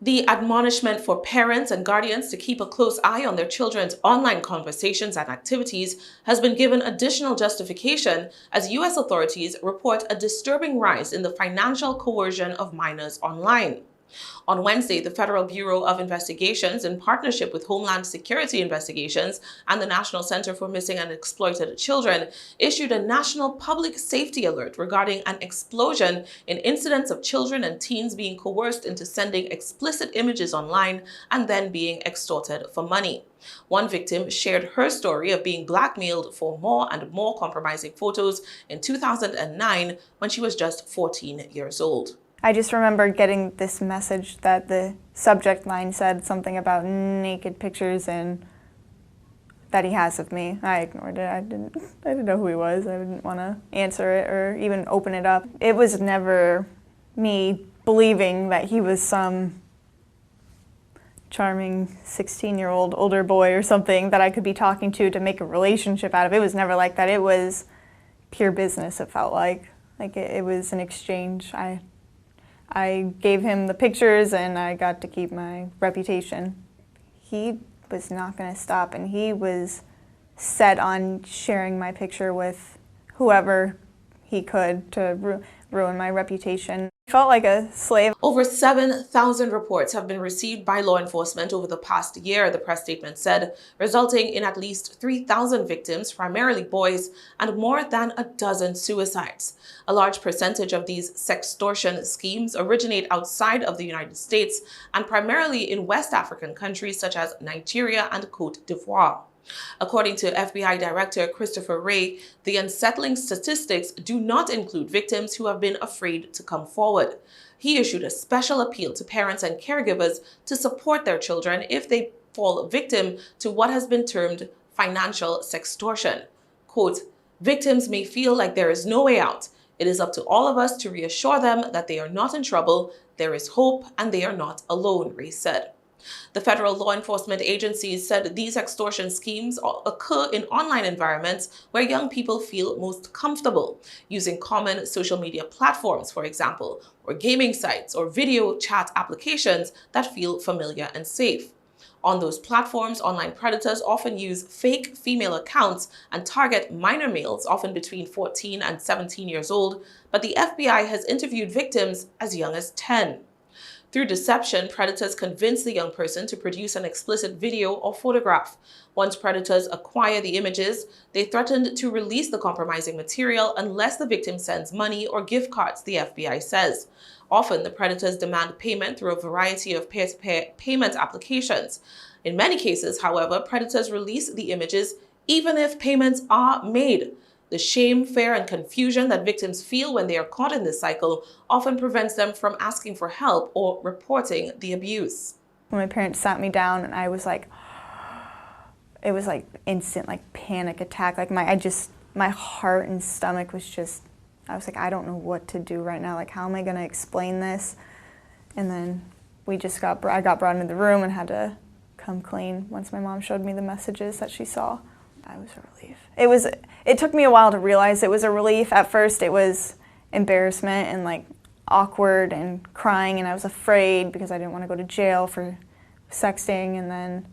The admonishment for parents and guardians to keep a close eye on their children's online conversations and activities has been given additional justification as U.S. authorities report a disturbing rise in the financial coercion of minors online. On Wednesday, the Federal Bureau of Investigations, in partnership with Homeland Security Investigations and the National Center for Missing and Exploited Children, issued a national public safety alert regarding an explosion in incidents of children and teens being coerced into sending explicit images online and then being extorted for money. One victim shared her story of being blackmailed for more and more compromising photos in 2009 when she was just 14 years old. I just remember getting this message that the subject line said something about naked pictures and that he has of me. I ignored it. I didn't know who he was. I didn't want to answer it or even open it up. It was never me believing that he was some charming 16-year-old older boy or something that I could be talking to make a relationship out of. It was never like that. It was pure business, it felt like. It was an exchange. I gave him the pictures and I got to keep my reputation. He was not going to stop, and he was set on sharing my picture with whoever he could to ruin my reputation. I felt like a slave. Over 7,000 reports have been received by law enforcement over the past year, the press statement said, resulting in at least 3,000 victims, primarily boys, and more than a dozen suicides. A large percentage of these sextortion schemes originate outside of the United States and primarily in West African countries such as Nigeria and Côte d'Ivoire. According to FBI Director Christopher Wray, the unsettling statistics do not include victims who have been afraid to come forward. He issued a special appeal to parents and caregivers to support their children if they fall victim to what has been termed financial sextortion. Quote, "Victims may feel like there is no way out. It is up to all of us to reassure them that they are not in trouble, there is hope, and they are not alone," Wray said. The federal law enforcement agencies said these extortion schemes occur in online environments where young people feel most comfortable, using common social media platforms, for example, or gaming sites or video chat applications that feel familiar and safe. On those platforms, online predators often use fake female accounts and target minor males, often between 14 and 17 years old, but the FBI has interviewed victims as young as 10. Through deception, predators convince the young person to produce an explicit video or photograph. Once predators acquire the images, they threaten to release the compromising material unless the victim sends money or gift cards, the FBI says. Often, the predators demand payment through a variety of peer-to-peer payment applications. In many cases, however, predators release the images even if payments are made. The shame, fear, and confusion that victims feel when they are caught in this cycle often prevents them from asking for help or reporting the abuse. When my parents sat me down, and I was like, it was like instant, like panic attack. Like my heart and stomach was just, I was like, I don't know what to do right now. Like, how am I going to explain this? And then I got brought into the room and had to come clean once my mom showed me the messages that she saw. That was a relief. It took me a while to realize it was a relief. At first it was embarrassment and like awkward and crying, and I was afraid because I didn't want to go to jail for sexting, and then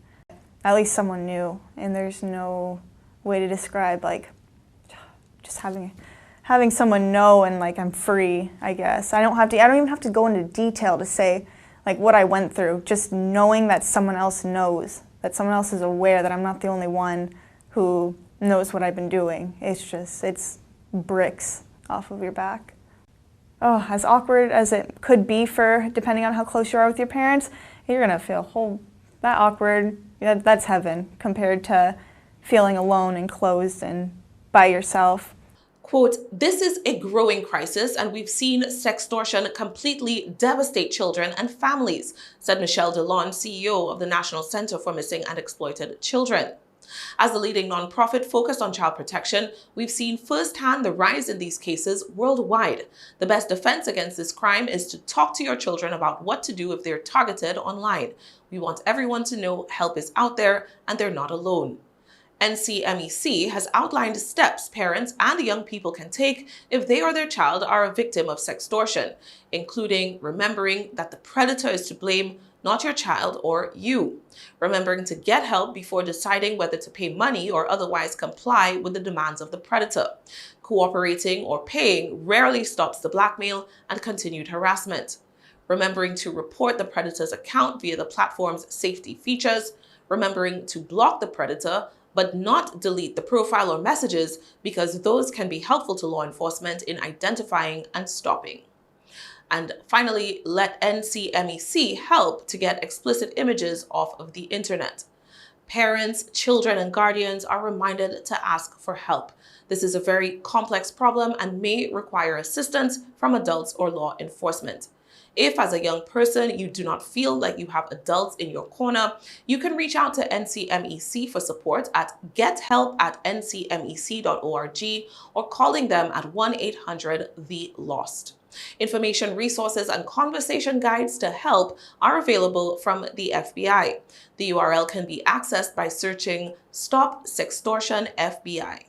at least someone knew, and there's no way to describe like just having someone know, and like I'm free, I guess. I don't even have to go into detail to say like what I went through. Just knowing that someone else knows, that someone else is aware that I'm not the only one who knows what I've been doing. It's bricks off of your back. Oh, as awkward as it could be depending on how close you are with your parents, you're gonna feel that awkward. That's heaven compared to feeling alone and closed and by yourself. Quote, "This is a growing crisis, and we've seen sextortion completely devastate children and families," said Michelle DeLon, CEO of the National Center for Missing and Exploited Children. As the leading nonprofit focused on child protection, we've seen firsthand the rise in these cases worldwide. The best defense against this crime is to talk to your children about what to do if they're targeted online. We want everyone to know help is out there and they're not alone. NCMEC has outlined steps parents and young people can take if they or their child are a victim of sextortion, including remembering that the predator is to blame, not your child or you. Remembering to get help before deciding whether to pay money or otherwise comply with the demands of the predator. Cooperating or paying rarely stops the blackmail and continued harassment. Remembering to report the predator's account via the platform's safety features. Remembering to block the predator, but not delete the profile or messages, because those can be helpful to law enforcement in identifying and stopping. And finally, let NCMEC help to get explicit images off of the internet. Parents, children, and guardians are reminded to ask for help. This is a very complex problem and may require assistance from adults or law enforcement. If, as a young person, you do not feel like you have adults in your corner, you can reach out to NCMEC for support at gethelp@ncmec.org or calling them at 1-800-THE-LOST. Information, resources, and conversation guides to help are available from the FBI. The URL can be accessed by searching Stop Sextortion FBI.